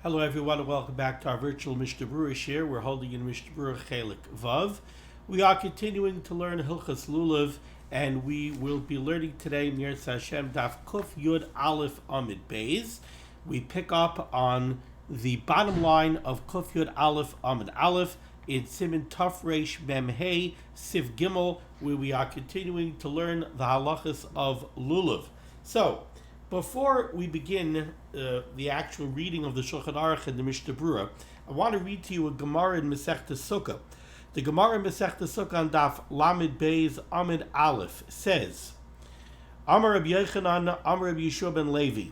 Hello everyone and welcome back to our virtual Mishnah Berurah share. We're holding in Mishnah Berurah Chelik Vav. We are continuing to learn halachos Lulav, and we will be learning today Mirz Hashem Daf Kuf Yud Aleph Amid Beis. We pick up on the bottom line of Kuf Yud Aleph Amid Aleph in Siman Taf Reish Mem Hey Siv Gimel, where we are continuing to learn the halachos of Lulav. So, before we begin the actual reading of the Shulchan Aruch and the Mishnah Berurah, I want to read to you a Gemara in Masechta Sukkah. The Gemara in Masechta Sukkah on Daf Lamed Beis Amid Aleph says, Amar Rabbi Yochanan, Amar Rabbi Yeshua ben Levi,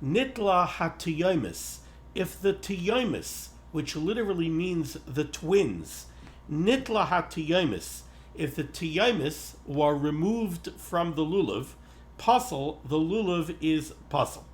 Nitla ha-teyomos, if the teyomos, which literally means the twins, Nitla ha-teyomos, if the teyomos were removed from the Lulav, pasul, the Lulav is pasul.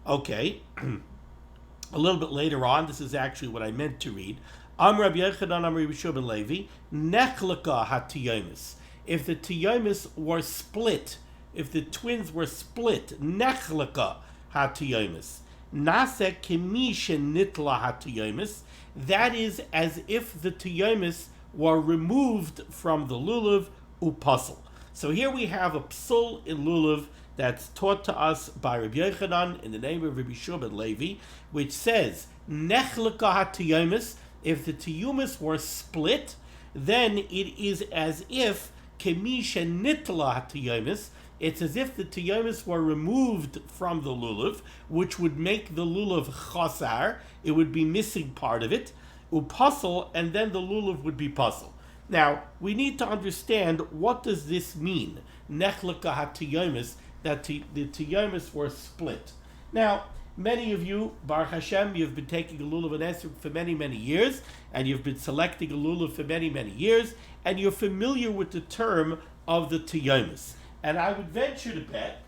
Okay, a little bit later on, this is actually what I meant to read. Am Rabbi Yochanan, Am Rabbi Yeshua ben Levi, nechleka ha-teyomos. If the teyomos were split, if the twins were split, nechleka ha-teyomos. Nase kemi shenitla ha-teyomos. That is as if the teyomos were removed from the Lulav upasul. So here we have a pasul in Lulav that's taught to us by Rabbi Yochanan in the name of Rabbi Yeshua ben Levi, which says, Nechleka ha-teyomos, if the teyomos were split, then it is as if kemi shenitla ha-teyomos, it's as if the teyomos were removed from the Lulav, which would make the Lulav chasar, it would be missing part of it, upasul, and then the Lulav would be pasul. Now, we need to understand, what does this mean? Nechleka ha-teyomos, that the teyomos were split. Now, many of you, Baruch Hashem, you've been taking a Lulav and Esrog for many, many years, and you've been selecting a Lulav for many, many years, and you're familiar with the term of the teyomos. And I would venture to bet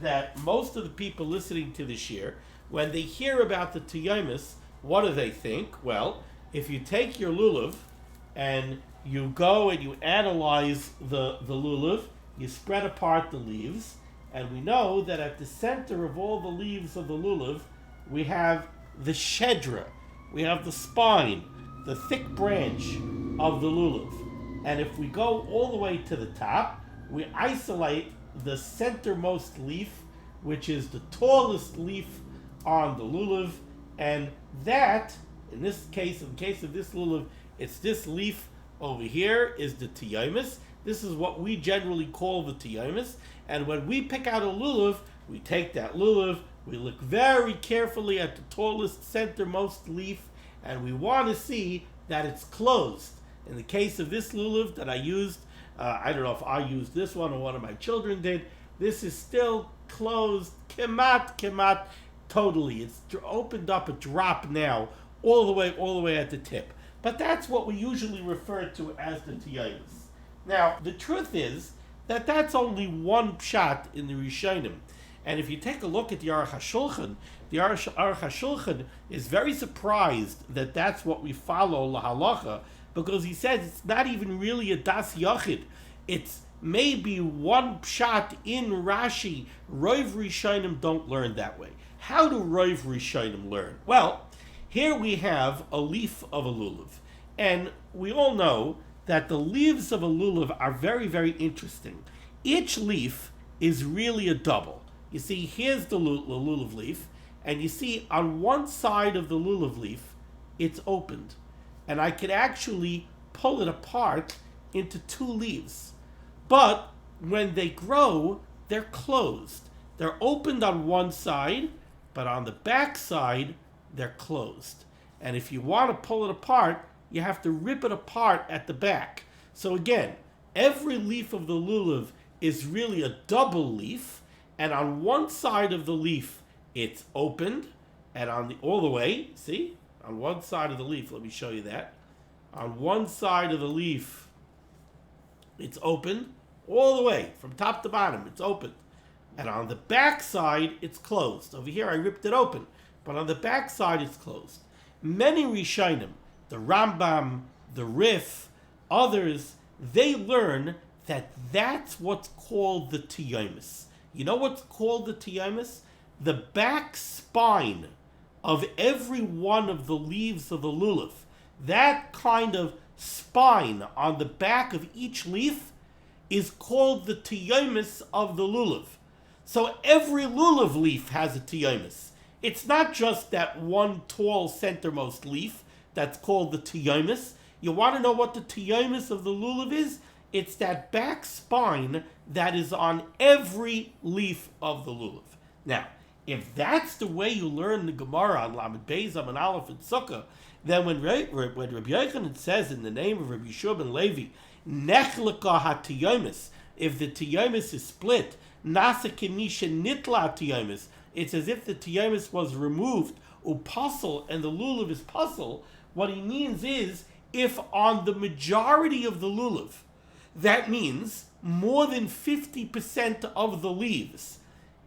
that most of the people listening to this year, when they hear about the teyomos, what do they think? Well, if you take your Lulav and you go and you analyze the Lulav, you spread apart the leaves, and we know that at the center of all the leaves of the Lulav, we have the shedra, we have the spine, the thick branch of the Lulav. And if we go all the way to the top, we isolate the centermost leaf, which is the tallest leaf on the Lulav, and that, in the case of this Lulav, it's this leaf over here is the teyomos. This is what we generally call the teyomos. And when we pick out a Lulav, we take that Lulav, we look very carefully at the tallest centermost leaf, and we want to see that it's closed. In the case of this Lulav that I used, I don't know if I used this one or one of my children did, this is still closed, kemat, totally. It's opened up a drop now, all the way at the tip. But that's what we usually refer to as the teyomos. Now, the truth is that that's only one pshat in the Rishonim. And if you take a look at the Aruch HaShulchan is very surprised that that's what we follow lahalacha, because he says it's not even really a das yachid. It's maybe one pshat in Rashi. Rov Rishonim don't learn that way. How do Rov Rishonim learn? Well, here we have a leaf of a Lulav. And we all know that the leaves of a Lulav are very, very interesting. Each leaf is really a double. You see, here's the Lulav leaf, and you see on one side of the Lulav leaf, it's opened. And I could actually pull it apart into two leaves. But when they grow, they're closed. They're opened on one side, but on the back side, they're closed. And if you want to pull it apart, you have to rip it apart at the back. So again, every leaf of the Lulav is really a double leaf, and on one side of the leaf, it's opened, and all the way, see? On one side of the leaf, let me show you that. On one side of the leaf, it's open, all the way, from top to bottom, it's open. And on the back side, it's closed. Over here, I ripped it open, but on the back side, it's closed. Many Rishonim, the Rambam, the Rif, others, they learn that that's what's called the teyomos. You know what's called the teyomos? The back spine of every one of the leaves of the lulav, that kind of spine on the back of each leaf is called the teyomos of the lulav. So every lulav leaf has a teyomos. It's not just that one tall centermost leaf that's called the teyomos. You want to know what the teyomos of the lulav is? It's that back spine that is on every leaf of the lulav. Now, if that's the way you learn the Gemara on Lamed Beis Amud Aleph and Sukkah, then when Rabbi Yochanan says in the name of Rabbi Yeshua ben Levi, Nechleka ha-teyomos, if the teyomos is split, Nasa kemisha nitla teyomos, it's as if the teyomos was removed, pasul, and the lulav is pasul. What he means is, if on the majority of the lulav, that means more than 50% of the leaves,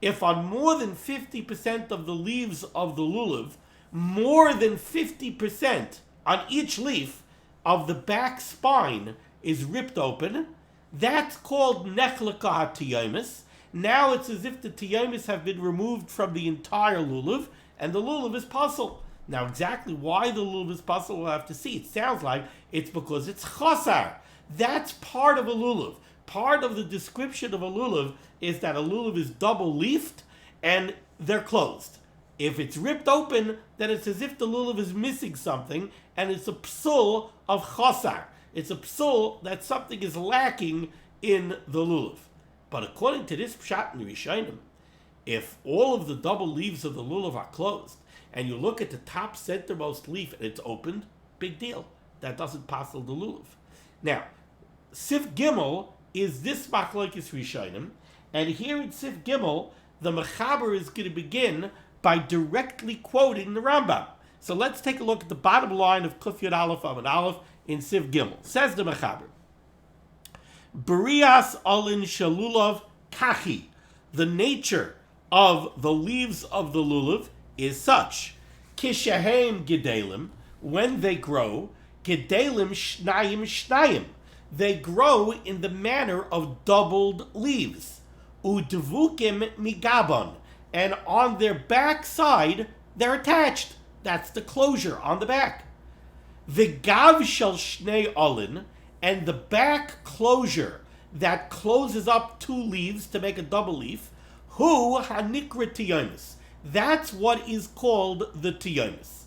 if on more than 50% of the leaves of the lulav, more than 50% on each leaf of the back spine is ripped open, that's called nechleka ha-teyomos. Now it's as if the teyomos have been removed from the entire lulav, and the lulav is pasul. Now exactly why the lulav is pasul, we'll have to see. It sounds like it's because it's chasar. That's part of a lulav. Part of the description of a lulav is that a lulav is double-leafed and they're closed. If it's ripped open, then it's as if the lulav is missing something, and it's a pasul of chasar. It's a pasul that something is lacking in the lulav. But according to this pshat in the Rishonim, if all of the double leaves of the lulav are closed, and you look at the top centermost leaf and it's opened, big deal. That doesn't pasul the lulav. Now, Sif Gimel is this machlokes Rishonim, and here in Sif Gimel, the Mechaber is going to begin by directly quoting the Rambam. So let's take a look at the bottom line of Kuf Yud Aleph Amud Aleph in Sif Gimel. Says the Mechaber, Berias alin shalulav kachi. The nature of the leaves of the lulav is such. Kishahem gedalim, when they grow, gedalim shnayim shnayim. They grow in the manner of doubled leaves. Udvukim migabon. And on their back side, they're attached. That's the closure on the back. V'gav shel shnei olin, and the back closure that closes up two leaves to make a double leaf, hu hanikra teyomos. That's what is called the teyomos.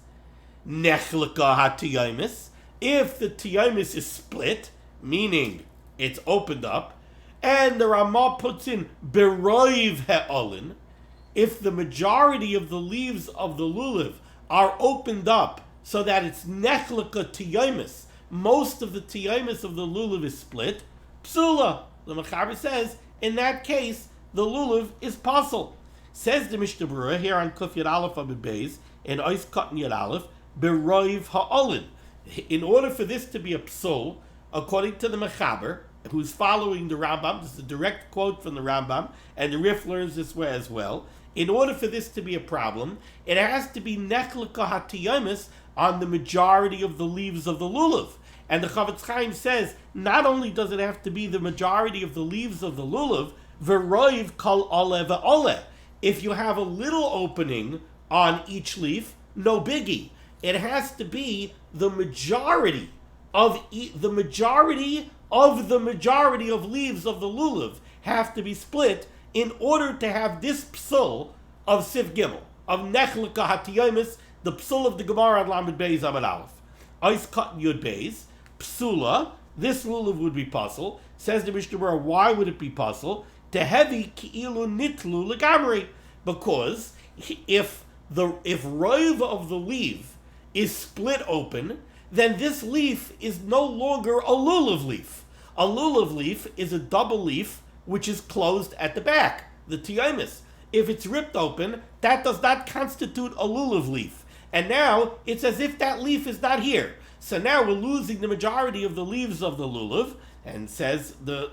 Nechleka ha-teyomos. If the teyomos is split, meaning it's opened up, and the Ramah puts in beroiv ha'olin, if the majority of the leaves of the lulav are opened up so that it's nechleka teyomos, most of the teyomos of the lulav is split, psula. The Mechaber says, in that case, the lulav is pasul. Says the Mishnah Berurah here on Kuf Yud Aleph Amud Beis in Ois Katan Yud Aleph, beroiv ha'olin. In order for this to be a pasul, according to the Mechaber, who's following the Rambam, this is a direct quote from the Rambam, and the Rif learns this way as well. In order for this to be a problem, it has to be nechleka ha-teyomos on the majority of the leaves of the lulav. And the Chavetz Chaim says, not only does it have to be the majority of the leaves of the lulav, v'roiv kol ole ve'ole. If you have a little opening on each leaf, no biggie. It has to be the majority of the majority of leaves of the lulav have to be split in order to have this pasul of Sif Gimel, of nechleka ha-teyomos, the pasul of the Gemara on Lamed Beis Amud Aleph. Ois Katan Yud Beis, psula, this lulav would be pasul. Says the Mishnah Berurah, why would it be pasul? Tehevi ki'ilu nitlu legamri, because if roiv of the leaf is split open, then this leaf is no longer a lulav leaf. A lulav leaf is a double leaf which is closed at the back, the teyomos. If it's ripped open, that does not constitute a lulav leaf. And now it's as if that leaf is not here. So now we're losing the majority of the leaves of the lulav, and says the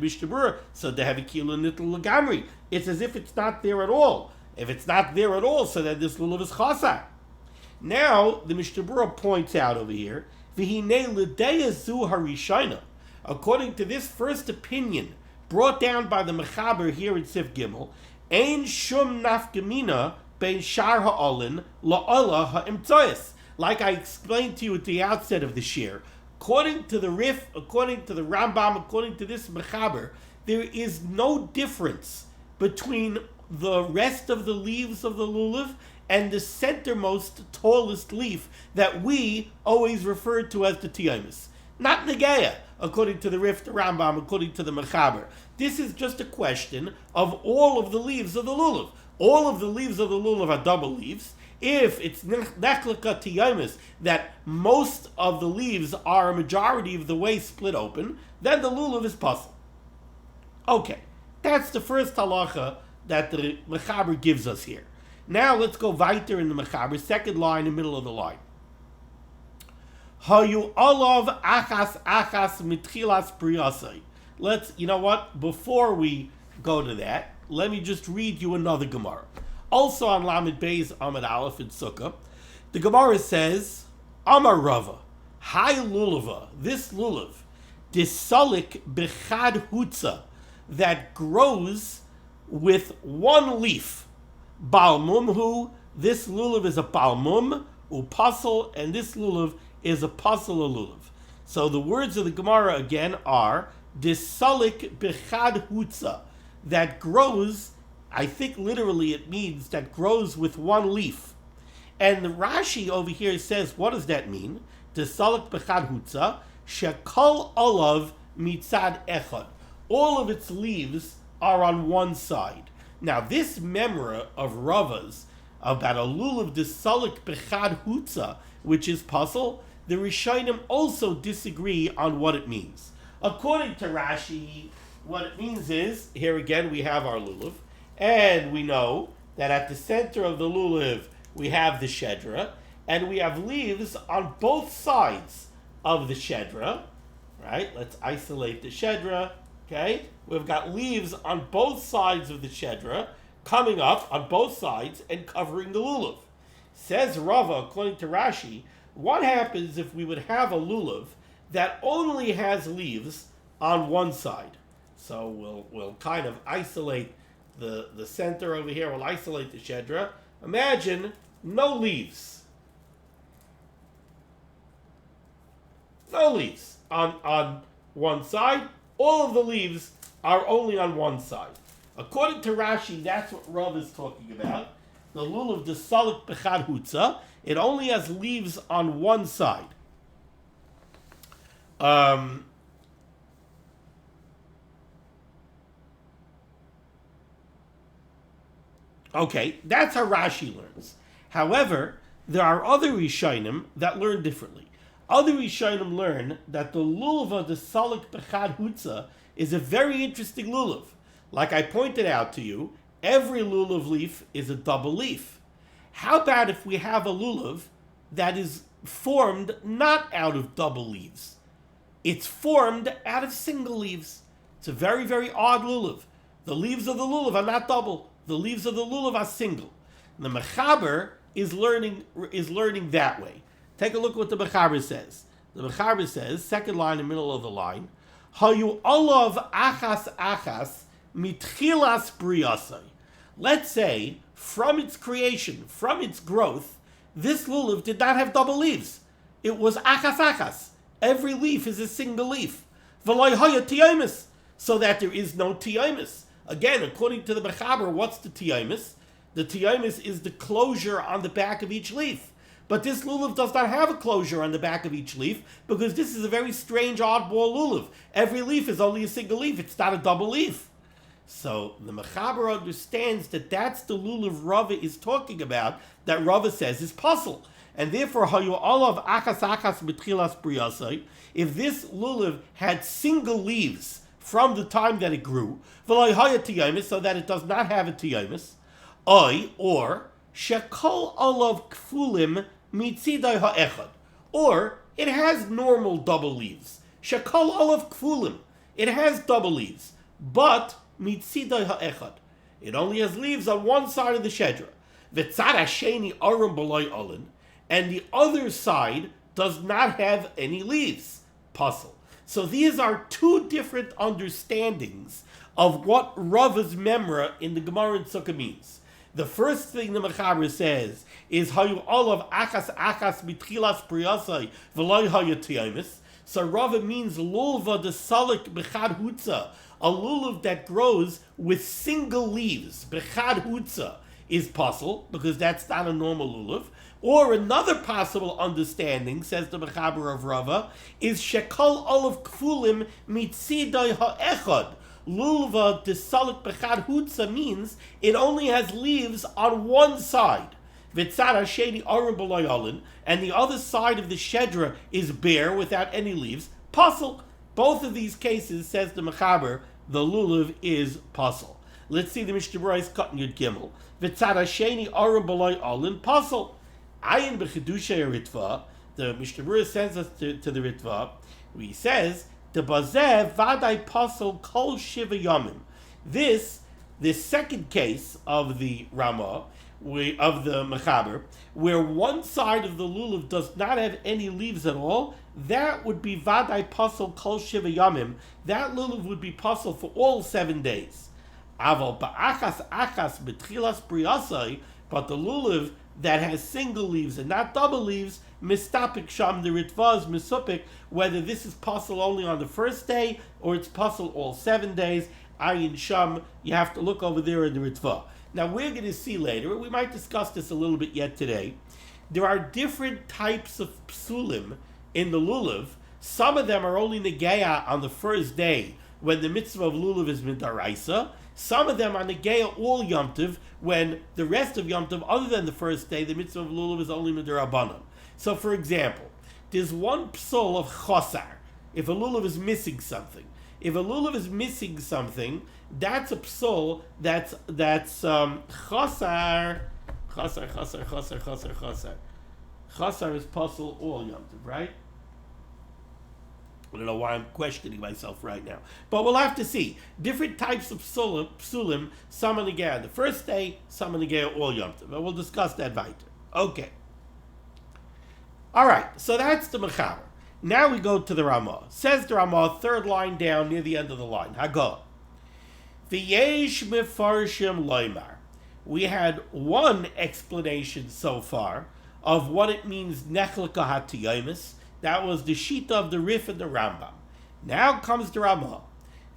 Mishnah Berurah, so they have a kilo nitl legamri. It's as if it's not there at all. If it's not there at all, so then this lulav is chasar. Now the Mishnah Berurah points out over here, v'hinei l'deya zu harishayna. According to this first opinion brought down by the Mechaber here in Sif Gimel, ein shum nafkamina bein shar ha'olin la'olah ha'imtzoyes. Like I explained to you at the outset of the shir, according to the Rif, according to the Rambam, according to this Mechaber, there is no difference between the rest of the leaves of the lulav and the centermost, tallest leaf that we always refer to as the teyomos. Not negeya, according to the Rif, the Rambam, according to the Mechaber. This is just a question of all of the leaves of the lulav. All of the leaves of the lulav are double leaves. If it's nechleka teyomos, that most of the leaves are a majority of the way split open, then the lulav is pasul. Okay, that's the first halacha that the Mechaber gives us here. Now let's go weiter in the Mechaber, second line in the middle of the line. Hayu olav achas mitchilas priyasai. You know what? Before we go to that, let me just read you another Gemara. Also on Lamed Beis Amud Aleph in Sukkah, the Gemara says, Amar Rava, Hai Lulava, this Lulav, disalik bechad hutza, that grows with one leaf. Balmumhu, this Lulav is a balmum, pasul, and this Lulav is a pasul lulav. So the words of the Gemara again are, disalik bechad hutza, that grows, I think literally it means that grows with one leaf. And the Rashi over here says, what does that mean? Disalik bechad hutza, shekol olav mitzad echad. All of its leaves are on one side. Now this memra of Rava's about a lulav disalik bechad hutza, which is pasul, the Rishonim also disagree on what it means. According to Rashi, what it means is, here again we have our lulav, and we know that at the center of the lulav we have the shedra, and we have leaves on both sides of the shedra, right? Let's isolate the shedra, okay? We've got leaves on both sides of the shedra, coming up on both sides and covering the lulav. Says Rava, according to Rashi, what happens if we would have a lulav that only has leaves on one side? So we'll kind of isolate the center over here. We'll isolate the shedra. Imagine no leaves. No leaves on one side. All of the leaves are only on one side. According to Rashi, that's what Rav is talking about. The lulav disalik bechad hutza, it only has leaves on one side. Okay, that's how Rashi learns. However, there are other Rishonim that learn differently. Other Rishonim learn that the lulav disalik bechad hutza is a very interesting lulav. Like I pointed out to you, every lulav leaf is a double leaf. How about if we have a lulav that is formed not out of double leaves? It's formed out of single leaves. It's a very, very odd lulav. The leaves of the lulav are not double. The leaves of the lulav are single. The Mechaber is learning that way. Take a look what the Mechaber says. The Mechaber says, second line in the middle of the line, Hayu olav achas mitchilas briyasai. Let's say, from its creation, from its growth, this lulav did not have double leaves. It was achas. Every leaf is a single leaf. V'lo haya teyomos, so that there is no teyomos. Again, according to the Mechaber, what's the teyomos? The teyomos is the closure on the back of each leaf. But this lulav does not have a closure on the back of each leaf because this is a very strange, oddball lulav. Every leaf is only a single leaf. It's not a double leaf. So the Mechaber understands that that's the lulav Rava is talking about, that Rava says is pasul. And therefore, hayu olav achas mitchilas briyasai, if this lulav had single leaves from the time that it grew, v'lo haya teyomos, so that it does not have a teyomos, or shekol olav kfulim mitzidai ha'echad, or it has normal double leaves. Shekol olav kfulim, it has double leaves, but mitzidai ha'echad, it only has leaves on one side of the shedra. V'tzad hasheni arum b'loy olin, and the other side does not have any leaves. Pasul. So these are two different understandings of what Rava's memra in the Gemara in Sukkah means. The first thing the Mechaber says is hayu olav achas mitchilas priyasai v'loy hayu teyomos. So Rava means lulva the salik bechad hutza, a lulav that grows with single leaves. Bechad hutza is pasul, because that's not a normal lulav. Or another possible understanding, says the Mechaber of Rava, is shekol olav kfulim mitzidai ha'echad. Lulva desalik bechad hutza means it only has leaves on one side. V'tzad hasheni arum b'loyolin, and the other side of the shedra is bare without any leaves. Pasul. Both of these cases, says the Mechaber, the lulav is pasul. Let's see the Mishnah Berurah cut in Yud Gimel. V'tzad hasheni arum b'loyolin pasul. Ayin b'chedushay Ritva. The Mishnah Berurah sends us to the Ritva. He says, the bazeh vaday pasul kol shiva yomim. This second case of the Ramah, of the Mechaber, where one side of the lulav does not have any leaves at all, that would be vaday pasul kol shiva yomim. That lulav would be pasul for all 7 days. Aval ba'achas achas betchilas priyasai, but the lulav that has single leaves and not double leaves, mistapik sham, the Ritva is misupik, whether this is pasul only on the first day or it's pasul all 7 days. Ayin sham, you have to look over there in the Ritva. Now we're going to see later, we might discuss this a little bit yet today, there are different types of psulim in the lulav. Some of them are only negeya on the first day when the mitzvah of lulav is midaraisa. Some of them are negeya all Yom Tov, when the rest of Yom Tov, other than the first day, the mitzvah of lulav is only midarabanan. So for example, there's one pasul of chosar, if a lulav is missing something. If a lulav is missing something, that's a pasul that's chosar. Chosar is pasul all Yom Tov, right? I don't know why I'm questioning myself right now. But we'll have to see. Different types of psulim, some on the Geya the first day, some on the Geya all Yom Tov. But we'll discuss that later. Okay. All right, so that's the Mechaber. Now we go to the Ramah. Says the Ramah, third line down near the end of the line. Hagah. V'yesh mefarshim loymar. We had one explanation so far of what it means nechleka ha-teyomos. That was the Shita of the Rif and the Rambam. Now comes the Ramah.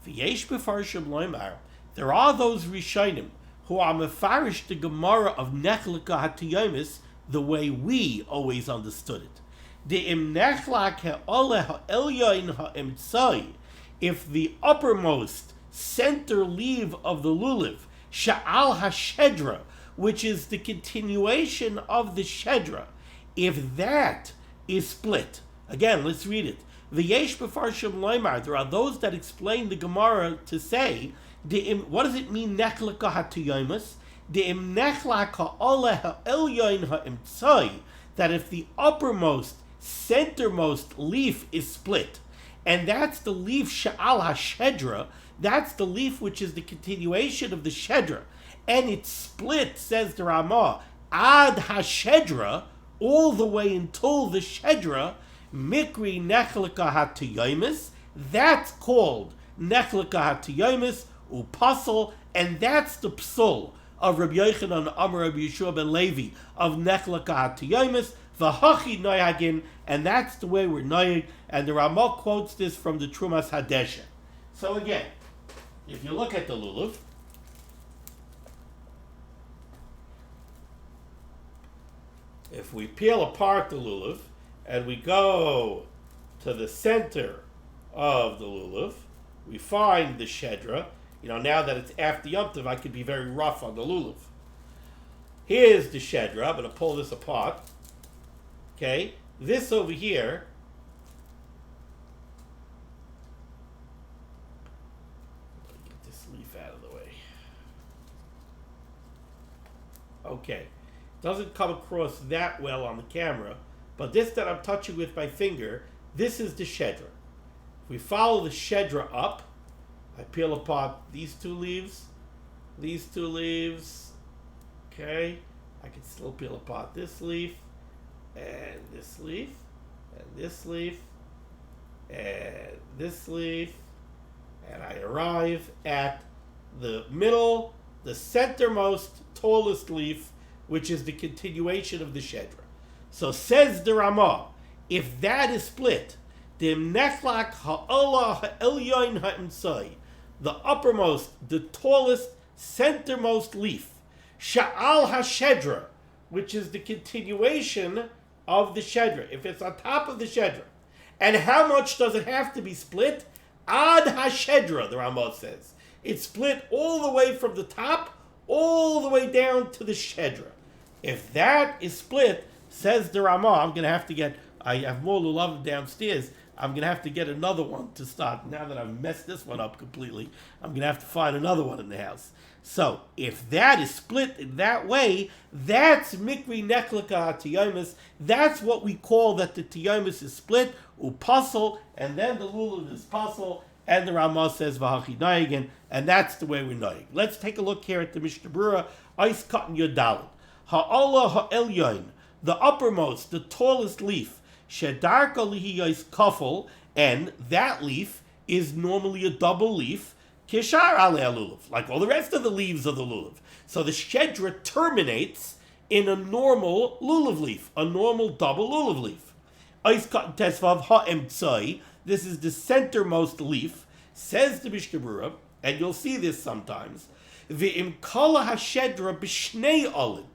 V'yesh mefarshim loymar. There are those Rishonim who are mefarish the Gemara of nechleka ha-teyomos the way we always understood it. If the uppermost center leaf of the lulav, sha'al hashedra, which is the continuation of the shedra, if that is split, again, let's read it. V'yesh b'farshim loymar. There are those that explain the Gemara to say, what does it mean nechleka ha-teyomos? That if the uppermost, centermost leaf is split, and that's the leaf sha'al hashedra, that's the leaf which is the continuation of the shedra, and it's split, says the Ramah, ad hashedra, all the way until the shedra, mikri nechleka ha-teyomos, that's called nechleka ha-teyomos, upasul, and that's the psul of Rabbi Yochanan Amar Rabbi Yeshua ben Levi of nechleka ha-teyomos, v'hachi noyagin, and that's the way we're noyag, and the Ramah quotes this from the Trumas Hadesha. So again, if you look at the lulav, if we peel apart the lulav and we go to the center of the lulav, we find the shedra. You know, now that it's after Yom Tov, I could be very rough on the lulav. Here's the shedra. I'm going to pull this apart. Okay, this over here get this leaf out of the way. Okay, doesn't come across that well on the camera, but this that I'm touching with my finger, this is the shedra. If we follow the shedra up, I peel apart these two leaves, okay, I can still peel apart this leaf, and this leaf, and this leaf, and this leaf, and I arrive at the middle the centermost, tallest leaf, which is the continuation of the shedra. So says the Ramah, if that is split, the nechlak ha'olah ha'elyon ha'imtzai, the uppermost, the tallest, centermost leaf, sha'al ha'shedra, which is the continuation of the shedra, if it's on top of the shedra. And how much does it have to be split? Ad ha'shedra, the Ramah says. It's split all the way from the top, all the way down to the shedra. If that is split, says the Ramah, I'm going to have to get, I have more Lulav downstairs, I'm going to have to get another one to start. Now that I've messed this one up completely, I'm going to have to find another one in the house. So, if that is split in that way, that's mikri nechlika teyomos. That's what we call that the teyomos is split, pasul, and then the lulav is pasul, and the Ramah says v'hachi noyegin, and that's the way we're noyeg. Let's take a look here at the Mishnah Berurah, Ois Katan Yodalid. Ha'olah ha'elyon, the uppermost, the tallest leaf, shedarka lihiyos kafel, and that leaf is normally a double leaf, kishar alei lulav, like all the rest of the leaves of the lulav. So the shedra terminates in a normal lulav leaf, a normal double lulav leaf. Ois Katan Tesvav ha'emtzai, this is the centermost leaf, says the Mishnah Berurah, and you'll see this sometimes, v'im kala hashedra b'shnei olin.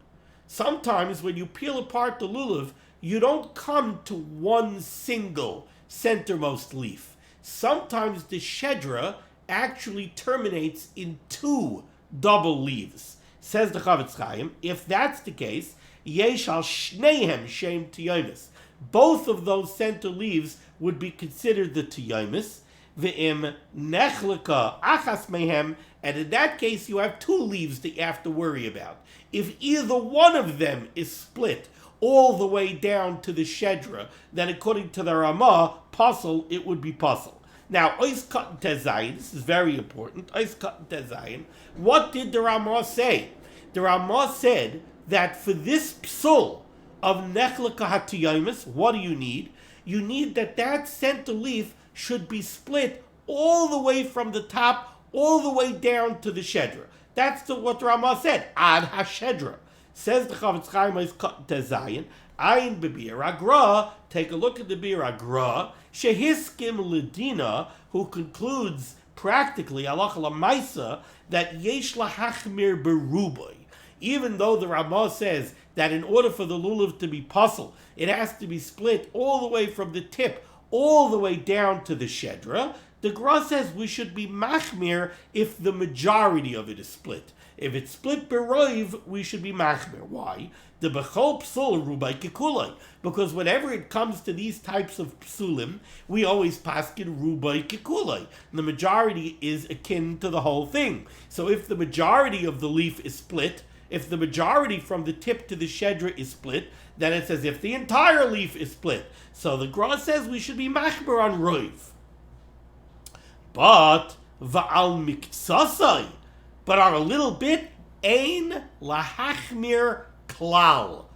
Sometimes when you peel apart the lulav, you don't come to one single centermost leaf. Sometimes the shedra actually terminates in two double leaves. Says the Chavetz Chaim, if that's the case, yesh al shneihem shem teyomos. Both of those center leaves would be considered the teyomos. Ve'im nechlika achas mehem, and in that case you have two leaves that you have to worry about. If either one of them is split all the way down to the shedra, then according to the Ramah, pasul, it would be pasul. Now, Ois Katan Tezayin, this is very important, Ois Katan Tezayin, what did the Ramah say? The Ramah said that for this pasul of nechlika hatiyomos, what do you need? You need that center leaf should be split all the way from the top, all the way down to the shedra. That's what the Ramah said. Ad hashedra. Says the Chavetz Chaim is Katan Tezayin. Ayin b'bir agra. Take a look at the bir agra. Shehiskim ledina, who concludes practically halacha lamaisa that yesh lahachmir berubay. Even though the Ramah says that in order for the lulav to be pasul, it has to be split all the way from the tip, all the way down to the shedra. The Gra says we should be machmir if the majority of it is split. If it's split beroiv, we should be machmir. Why? The bechol psul rubai kekulai. Because whenever it comes to these types of psulim, we always paskin rubai kekulai. The majority is akin to the whole thing. So if the majority of the leaf is split, if the majority from the tip to the shedra is split, then it's as if the entire leaf is split. So the Gra says we should be machmir on roiv. But va'al miksasai, but on a little bit, ein lahachmir klal.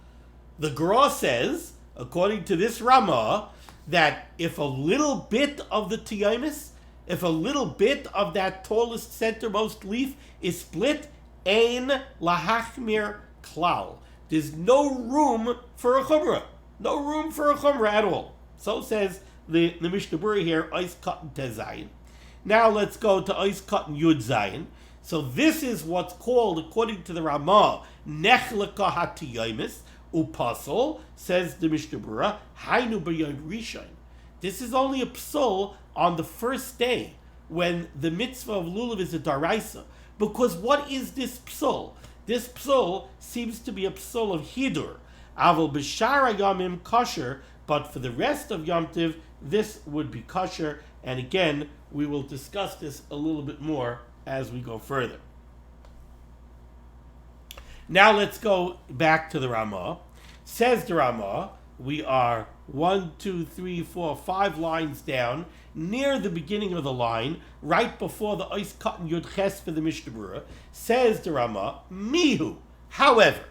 The Gra says, according to this Ramah, that if a little bit of the teyomos, if a little bit of that tallest centermost leaf is split, ein lahachmir klal. There's no room for a chumrah. No room for a chumrah at all. So says the Mishnah Berurah here, Ois Katan Tezayin. Now let's go to Ois Katan Yud Zayin. So this is what's called, according to the Ramah, nechleka hatiyomos upasul, says the Mishnah Berurah, hainu b'yom rishon. This is only a pasul on the first day when the mitzvah of lulav is a daraisa. Because what is this pasul? This pasul seems to be a pasul of hidur. Aval b'shara yamim kosher, but for the rest of Yom Tiv, this would be kosher. And again, we will discuss this a little bit more as we go further. Now let's go back to the Ramah. Says the Ramah, we are 5 lines down, near the beginning of the line, right before the Ois Katan Yud Ches for the Mishnah Berurah. Says the Ramah, mihu. However,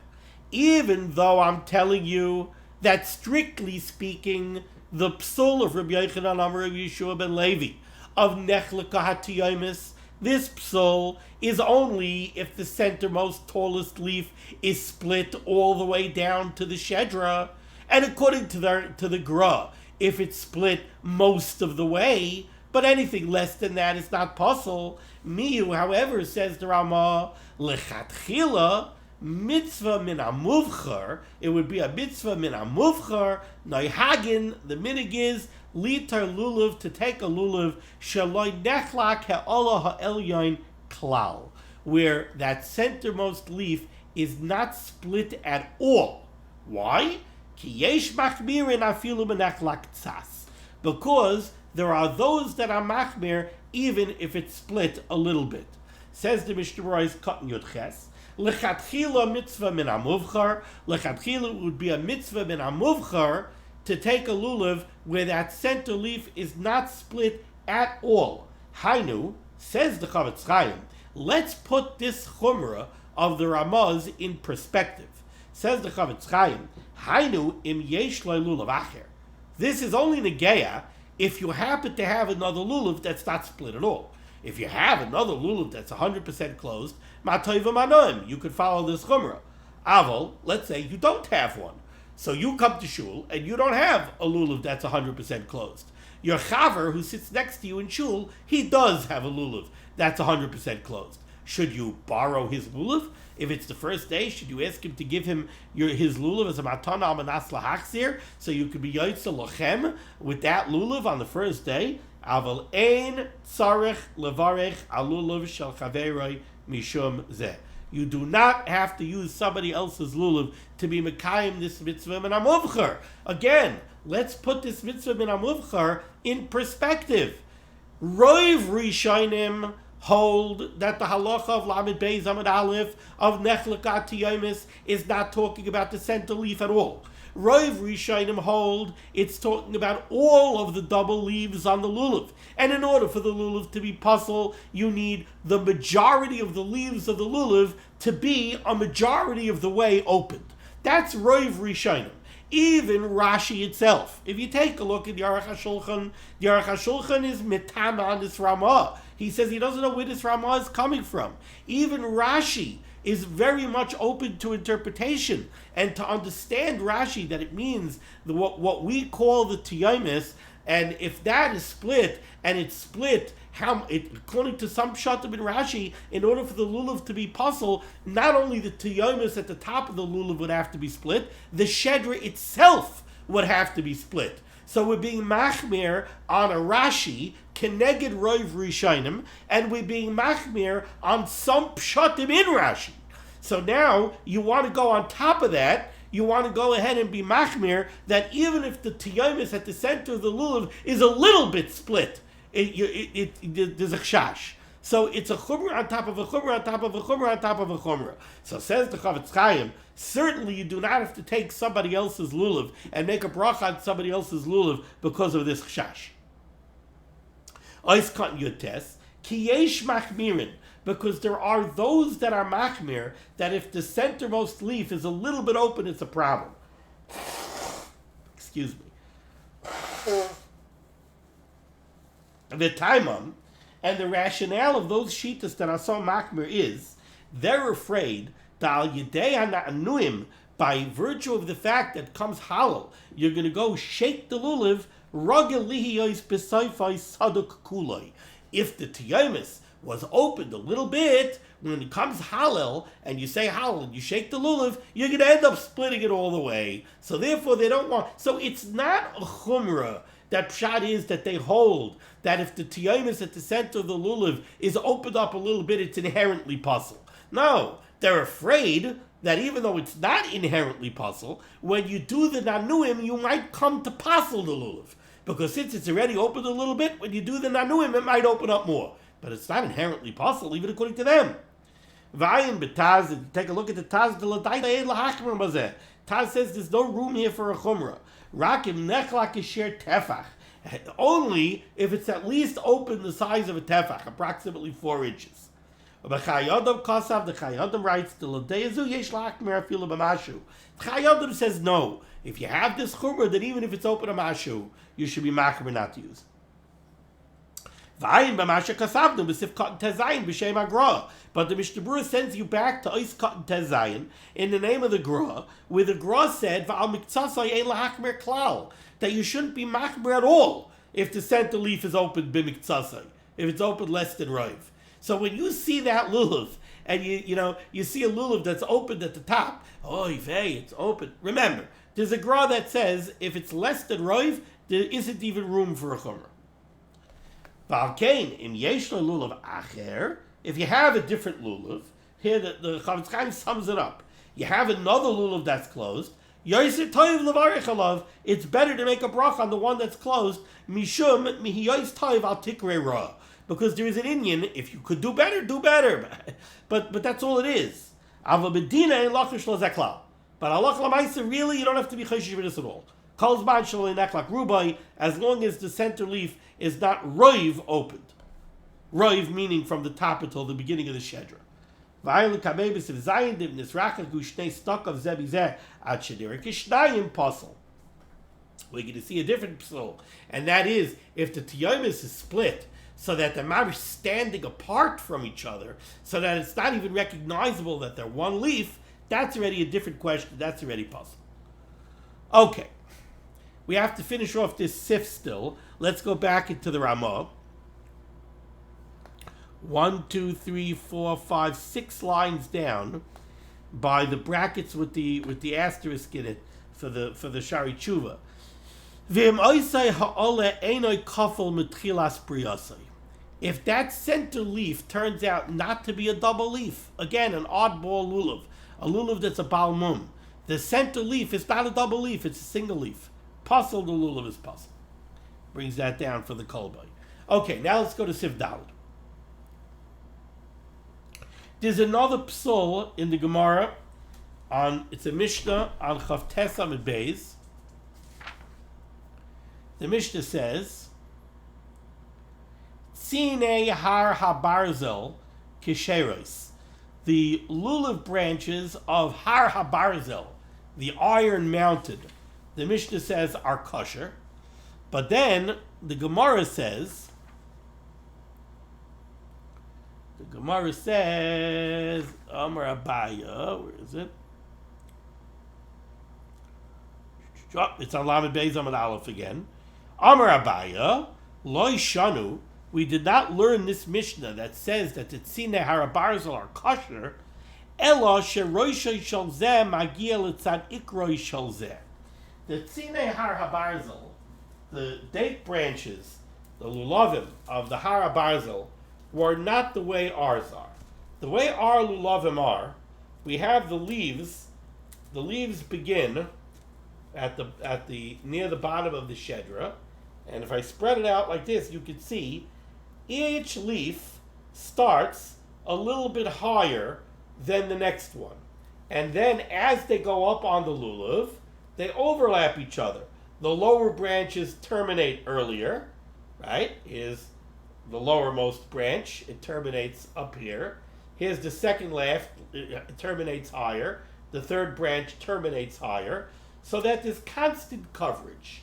even though I'm telling you that strictly speaking, the pasul of Rabbi Yochanan Amar Rabbi Yeshua ben Levi of nechleka hatiyomos, This pasul is only if the centermost tallest leaf is split all the way down to the shedra, and according to the gra, if it's split most of the way, but anything less than that is not pasul. Miu, however, says the Rama, lechatchila mitzvah min amuvchar. It would be a mitzvah min amuvchar. Noihagin, the minig is litar lulav, to take a lulav shaloi nechlak ha'olah ha'elyon klal, where that centermost leaf is not split at all. Why? Ki yesh machmirin afilu benechlak tzas, because there are those that are machmir even if it's split a little bit. Says the Mishnah Berurah Katan Yud Ches, lechatchila mitzvah min amuvchar. Lechatchila would be a mitzvah min amuvchar, to take a lulav where that center leaf is not split at all. Hainu, says the Chavetz Chaim, let's put this chumrah of the Ramaz in perspective. Says the Chavetz Chaim, Hainu im yesh lo lulav acher. This is only negeya if you happen to have another lulav that's not split at all. If you have another lulav that's 100% closed, matoiva manoim, you could follow this chumrah. Aval, let's say you don't have one. So you come to shul and you don't have a lulav that's 100% closed. Your chaver who sits next to you in shul, he does have a lulav that's 100% closed. Should you borrow his lulav? If it's the first day, should you ask him to give him his lulav as a matana al manas lahachzir, so you could be yotze lochem with that lulav on the first day? Aval ein tzarech levarech al lulav shel chaveroi mishum zeh. You do not have to use somebody else's lulav to be mekayim this mitzvah min amuvchar. Again, let's put this mitzvah min amuvchar in perspective. Roiv rishonim hold that the halacha of Lamed Beis Amud Aleph of Nechlakat Teyomos is not talking about the center leaf at all. Roiv Rishonim hold it's talking about all of the double leaves on the lulav. And in order for the lulav to be pasul, you need the majority of the leaves of the lulav to be a majority of the way opened. That's Roiv Rishonim. Even Rashi itself. If you take a look at the Aruch HaShulchan is mitama on this Ramah. He says he doesn't know where this Ramah is coming from. Even Rashi is very much open to interpretation and to understand Rashi that it means what we call the teyomos, and if that is split and it's split, according to some pshatim in Rashi, in order for the lulav to be pasul, not only the teyomos at the top of the lulav would have to be split, the shedra itself would have to be split. So we're being machmir on a Rashi, keneged roiv rishonim, and we're being machmir on some pshatim in Rashi. So now you want to go on top of that, you want to go ahead and be machmir that even if the teyomos at the center of the lulav is a little bit split, there's a chash. So it's a chumrah on top of a chumrah on top of a chumrah on top of a chumrah. So says the Chavetz Chaim, certainly you do not have to take somebody else's lulav and make a bracha on somebody else's lulav because of this chash. Ois Katan Yud Tes, ki yesh machmirin, because there are those that are machmir that if the centermost leaf is a little bit open, it's a problem. Excuse me. The taimam and the rationale of those shitas that are so machmir is they're afraid that al yidei ha'na'anuim, by virtue of the fact that comes halal, you're going to go shake the lulav ragel lihiyos b'soifai saduk kuloi. If the teyomos was opened a little bit, when it comes halal, and you say halal, and you shake the lulav, you're going to end up splitting it all the way. So therefore they don't want, so it's not a chumrah that pshat is that they hold that if the teyomos at the center of the lulav is opened up a little bit, it's inherently pasul. No, they're afraid that even though it's not inherently pasul, when you do the nanuim, you might come to pasul the lulav. Because since it's already opened a little bit, when you do the nanuim, it might open up more. But it's not inherently pasul, even according to them. Vayin b'taz, take a look at the Taz, Taz says there's no room here for a chumrah. Rakim nechlak isher tefach. Only if it's at least open the size of a tefach, approximately 4 inches. The Chayyadam writes, the Chayyadam says no. If you have this chumrah, then even if it's open a mashu, you should be machmer not to use. But the Mishnah Berurah sends you back to Ois Katan Tezayin in the name of the Gra, where the Gra said that you shouldn't be machmer at all if the center leaf is open b'miktsasai, if it's open less than roiv. So when you see that lulav, and you see a lulav that's opened at the top, oy vey, it's open. Remember, there's a Gra that says if it's less than roiv, there isn't even room for a chumrah. If you have a different lulav, here the Chavetz Chaim sums it up. You have another lulav that's closed. It's better to make a brach on the one that's closed. Mishum mihiyos toiv al tikrei ra, because there is an inyan. If you could do better, do better. But that's all it is. Ava bedina ein lachish lo zeklal. But halach l'maisa, really, you don't have to be choshesh for this at all. As long as the center leaf is not roiv opened. Roiv meaning from the top until the beginning of the shedra. We're going to see a different pasul, and that is if the teyomos is split so that the mamish standing apart from each other, so that it's not even recognizable that they're one leaf. That's already a different question. That's already pasul. Okay. We have to finish off this sif still. Let's go back into the Ramah. 1, 2, 3, 4, 5, 6 lines down by the brackets with the asterisk in it for the Shari Tshuva. If that center leaf turns out not to be a double leaf, again an oddball lulav, a lulav that's a balmum, the center leaf is not a double leaf, it's a single leaf. Pasul, the lulav is pasul. Brings that down for the kolbay. Okay, now let's go to Sif Daled. There's another pasul in the Gemara it's a Mishnah on Chavtes Amid Beis. The Mishnah says, Tzine har habarzel kisheros. The lulav branches of har habarzel, the iron mounted, the Mishnah says are kosher, but then the Gemara says, Amar Abaya, where is it? It's on Lamed Beis Amud Aleph again. Amar Abaya, Loi Shanu, we did not learn this Mishnah that says that the Tzine Harabarzel are kosher, Ela sheroishay shel zeh magia letzad ikroi shel zeh. The Tzine Har HaBarzel, the date branches, the Lulavim of the Har HaBarzel, were not the way ours are. The way our Lulavim are, we have the leaves begin at the near the bottom of the shedra, and if I spread it out like this, you can see each leaf starts a little bit higher than the next one. And then as they go up on the lulav, they overlap each other. The lower branches terminate earlier, right? Here's the lowermost branch. It terminates up here. Here's the second left. It terminates higher. The third branch terminates higher. So that there's constant coverage.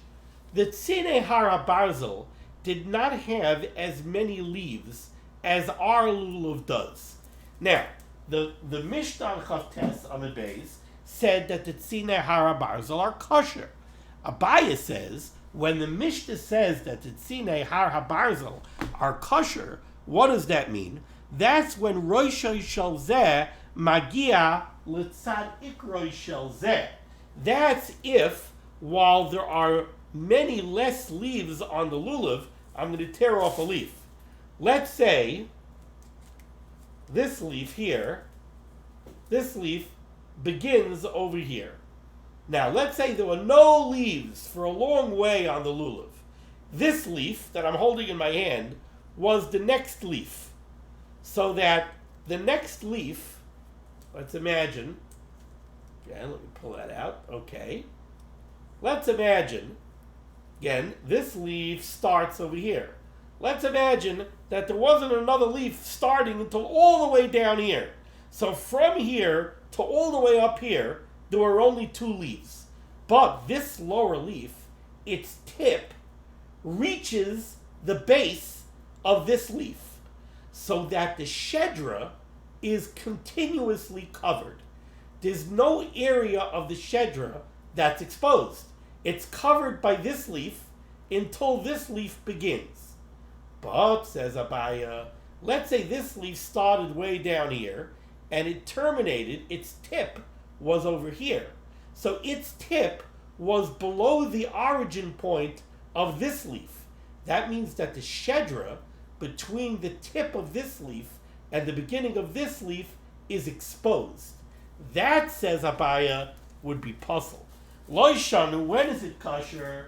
The Tzine Har HaBarzel did not have as many leaves as our lulav does. Now, the Mishnah Chavtes Amud Beis said that the Tzine Har HaBarzel are kosher. Abaya says, when the Mishnah says that the Tzine Har HaBarzel are kosher, what does that mean? That's when Roishay Shel Zeh Magia Litzad Ikroi Shel Zeh. That's if, while there are many less leaves on the lulav, I'm going to tear off a leaf. Let's say this leaf here, this leaf begins over here. Now, let's say there were no leaves for a long way on the lulav. This leaf that I'm holding in my hand was the next leaf. So that the next leaf, let's imagine, again, let me pull that out, okay. Let's imagine, again, this leaf starts over here. Let's imagine that there wasn't another leaf starting until all the way down here. So from here to all the way up here, there were only 2 leaves. But this lower leaf, its tip, reaches the base of this leaf, so that the shedra is continuously covered. There's no area of the shedra that's exposed. It's covered by this leaf until this leaf begins. But, says Abaya, let's say this leaf started way down here and it terminated, its tip was over here. So its tip was below the origin point of this leaf. That means that the shedra between the tip of this leaf and the beginning of this leaf is exposed. That, says Abaya, would be pasul. Loishanu, when is it kosher?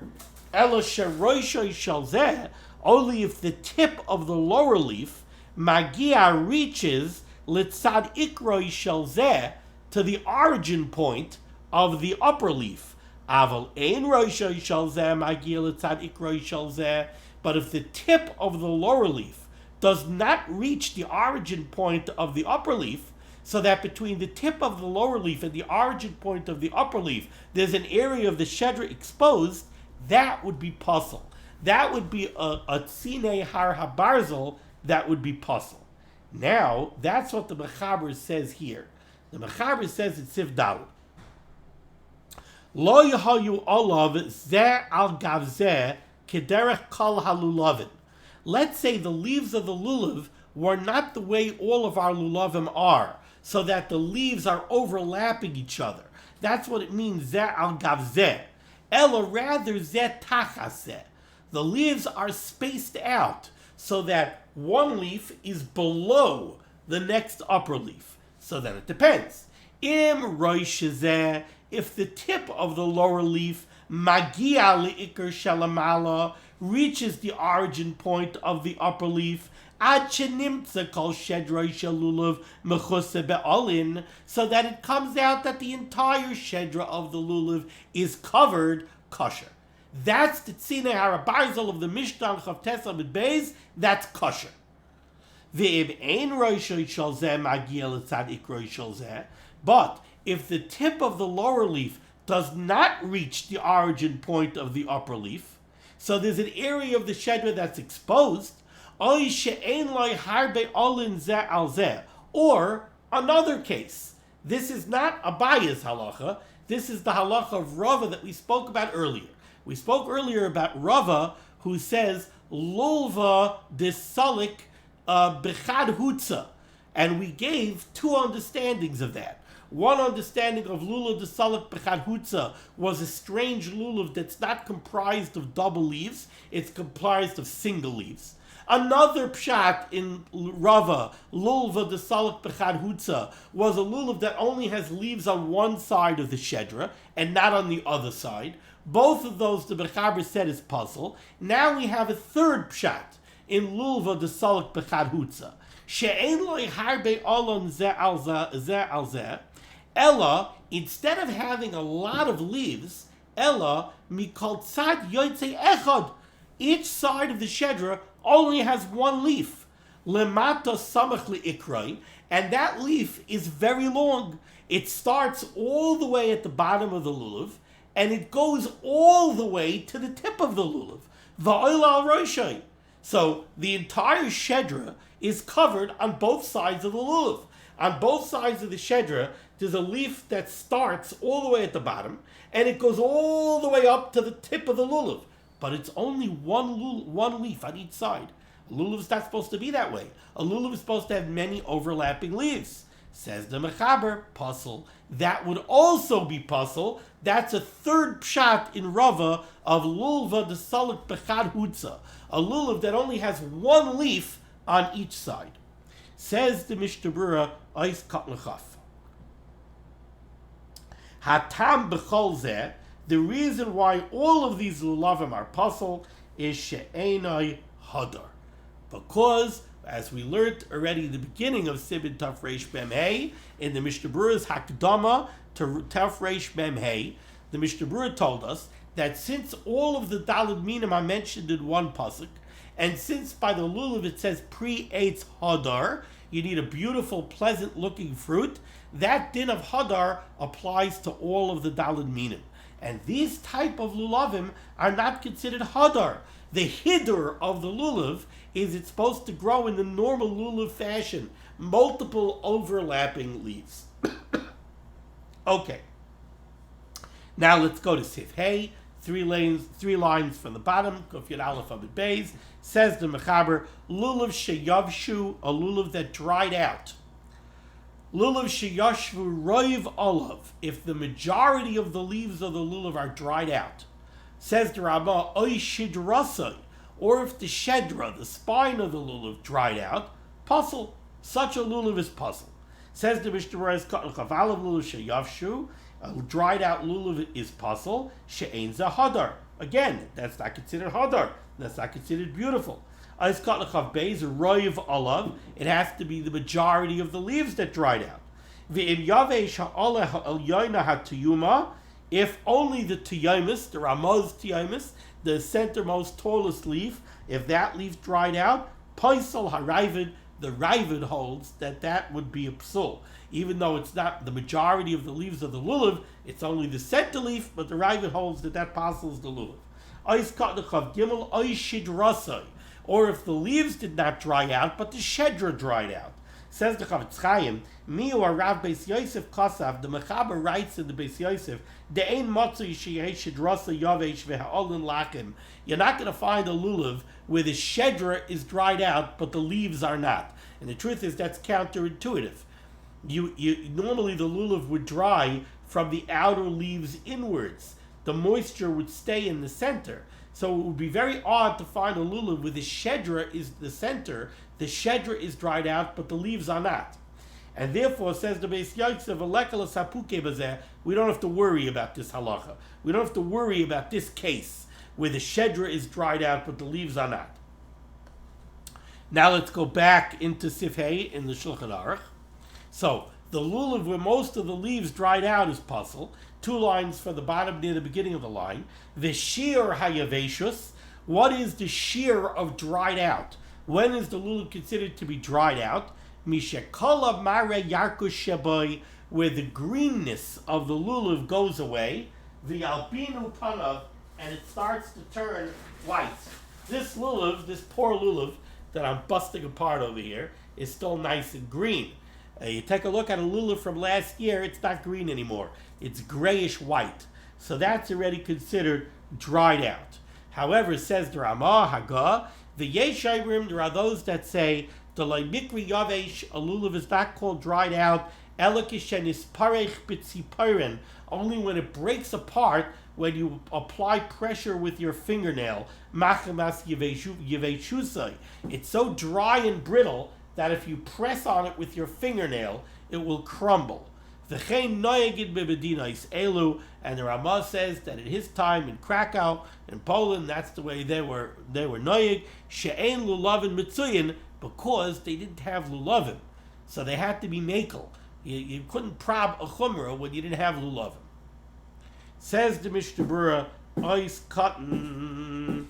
Ela sheroisha shalzeh, only if the tip of the lower leaf, magia, reaches litzad ikroi shalzeh, to the origin point of the upper leaf. Aval ein roisha shalzeh magia litzad ikroi shalzeh. But if the tip of the lower leaf does not reach the origin point of the upper leaf, so that between the tip of the lower leaf and the origin point of the upper leaf, there's an area of the shedra exposed, that would be pasul. That would be a tzine har habarzel, that would be pasul. Now, that's what the Mechaber says here. The Mechaber says in Siv Daled, Lo yahayu olav zeh al gav zeh kederech kol halulavin. Let's say the leaves of the lulav were not the way all of our lulavim are, so that the leaves are overlapping each other. That's what it means, zeh al gav zeh. Ella, rather, zeh tachas zeh. The leaves are spaced out so that one leaf is below the next upper leaf. So then it depends. Im roish zeh, if the tip of the lower leaf, magia li'ikr shalamala, reaches the origin point of the upper leaf, ad shenimtza kol shedroi shalulav mechuse be'olin, so that it comes out that the entire shedra of the lulav is covered kosher. That's the tzine harabarzel of the Mishnah Chavtes Amid Beis. That's kosher. Ve'im ein roishoi shal zeh magia l'tzad ikroi shal zeh. But if the tip of the lower leaf does not reach the origin point of the upper leaf, so there's an area of the shedra that's exposed, or another case. This is not Abaya's halacha. This is the halacha of Rava that we spoke about earlier. We spoke earlier about Rava, who says Lulva desalik bechad hutza, and we gave two understandings of that. One understanding of Lulav desalik bechad hutza was a strange lulav that's not comprised of double leaves; it's comprised of single leaves. Another pshat in Rava, Lulva desalik bechad hutza, was a lulav that only has leaves on one side of the shedra and not on the other side. Both of those the Mechaber said is pasul. Now we have a third pshat in Lulva desalik bechad hutza. She'en loy harbe olon zeh al zeh. Ella, instead of having a lot of leaves, Ella mikol tzad yotzei echad. Each side of the shedra only has one leaf. Lemata samach li'ikroi, and that leaf is very long. It starts all the way at the bottom of the lulav, and it goes all the way to the tip of the lulav. Va'oil al roshai. So the entire shedra is covered on both sides of the lulav. On both sides of the shedra, there's a leaf that starts all the way at the bottom, and it goes all the way up to the tip of the lulav. But it's only one leaf on each side. A lulav is not supposed to be that way. A lulav is supposed to have many overlapping leaves. Says the Mechaber, pasul. That would also be pasul. That's a third pshat in Rava of lulva desalik bechad hutza, a lulav that only has one leaf on each side. Says the Mishnah Berurah, Ois Kat L'chaf. Hatam b'chol zeh, the reason why all of these lulavim are pasul is she'enai hadar. Because, as we learned already in the beginning of Siman Taf Reish Mem Hey, in the Mishnah Berurah's Hakdama to Taf Reish Mem Hey, the Mishnah Berurah told us that since all of the Daled Minim are mentioned in one pasuk, and since by the lulav it says pre-eitz hadar, you need a beautiful, pleasant-looking fruit, that din of hadar applies to all of the Daled Minim. And these type of lulavim are not considered hadar. The hidur of the lulav is it's supposed to grow in the normal lulav fashion, multiple overlapping leaves. Okay. Now let's go to Sif Hey. Three lines from the bottom. Kuf Yud Aleph Amud Beis. Says the Mechaber, lulav sheyavshu, a lulav that dried out. Lulav sheyashvu roiv olav, if the majority of the leaves of the lulav are dried out. Says the Rambam, oy shidrasai, or if the shedra, the spine of the lulav, dried out, pasul, such a lulav is pasul. Says the Mishnah Berurah, chavav lulav sheyavshu, a dried out lulav is pasul, she'ein za hadar. Again, that's not considered hadar. That's not considered beautiful. It has to be the majority of the leaves that dried out. If only the teyomos, the Ramah's teyomos, the centermost tallest leaf, if that leaf dried out, precisel haravid, the Ravid holds that would be a pasul. Even though it's not the majority of the leaves of the lulav, it's only the center leaf, but the Ravid holds that pasul is the lulav. Or if the leaves did not dry out, but the shedra dried out. Says the Chavetz Chaim, Miu Arav Beis Yosef Kasav, the Mechaber writes in the Beis Yosef, De'ein Matzui Sheyesh Shedrasa Yavesh Ve'ha'olin Lakim. You're not going to find a lulav where the shedra is dried out, but the leaves are not. And the truth is that's counterintuitive. You normally the lulav would dry from the outer leaves inwards. The moisture would stay in the center. So it would be very odd to find a lulav where the shedra is the center, the shedra is dried out, but the leaves are not. And therefore, says the Beis Yosef, we don't have to worry about this halacha. We don't have to worry about this case where the shedra is dried out, but the leaves are not. Now let's go back into Sif Hey in the Shulchan Aruch. So, the lulav where most of the leaves dried out is pasul. 2 lines from the bottom near the beginning of the line. The shear hayaveshus. What is the shear of dried out? When is the lulav considered to be dried out? Mishekala mare yarkus sheboy, where the greenness of the lulav goes away. The albinu panav, and it starts to turn white. This lulav, this poor lulav that I'm busting apart over here, is still nice and green. You take a look at a lulav from last year, it's not green anymore. It's grayish white. So that's already considered dried out. However, says the Ramah Haggah, the Yeshayrim, there are those that say the Mikri Yavesh, a lulav is not called dried out, Elokishenis Parech Bitzipiren, only when it breaks apart when you apply pressure with your fingernail. Machamas Yeveshusai. It's so dry and brittle that if you press on it with your fingernail, it will crumble. And the Ramah says that in his time in Krakow, in Poland, that's the way they were noyeg, she'ein lulavin mitzuyin, because they didn't have lulavim. So they had to be makel. You couldn't prob a chumrah when you didn't have lulavim. Says the Mishnah Berurah, ois cotton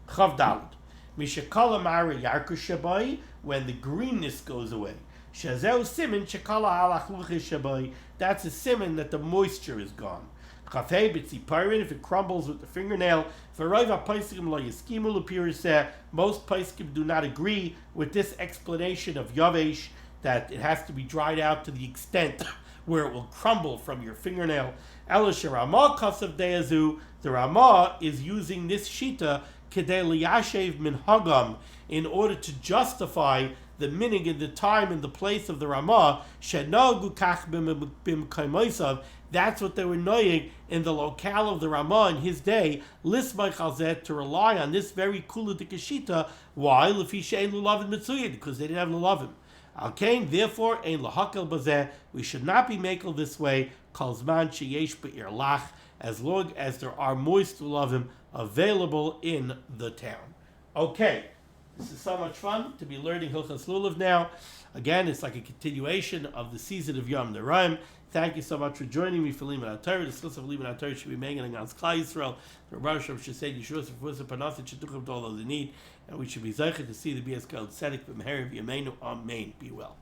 chavdalad. Mishakala mara yarkus shabai, when the greenness goes away. Shazeu siman shakala alachluche shabai. That's a siman that the moisture is gone. Chafei b'tziparin, if it crumbles with the fingernail. V'roiva paiskim lo yiskimu l'piriseh. Most paiskim do not agree with this explanation of yavesh, that it has to be dried out to the extent where it will crumble from your fingernail. Elisha Ramah kasav deazu. The Ramah is using this shita kedei liyashev min hagam, in order to justify the minig in the time and the place of the Ramah. Shenagu kach b'mkaymosav. That's what they were knowing in the locale of the Ramah in his day. Lismay chalzet, to rely on this very kula dekashita. Why? Lefi she'ein lulavim mitzuyin, because they didn't have lulavim. Alkein, therefore, ein lahakel bazeh. We should not be makel this way. Kalzman sheyesh be'ir lach, as long as there are moist lulavim available in the town. Okay, this is so much fun to be learning Hilchas Lulav now. Again, it's like a continuation of the season of Yom Neraim. Thank you so much for joining me for Limud HaTorah. The schus of Limud HaTorah should be making against Klal Yisrael. The Rebbe should say Yeshua Sefus Panas and Shidduchim to all those in need, and we should be zeicher to see the BS called Tzedek B'Meher V'Yameinu. Amen. Be well.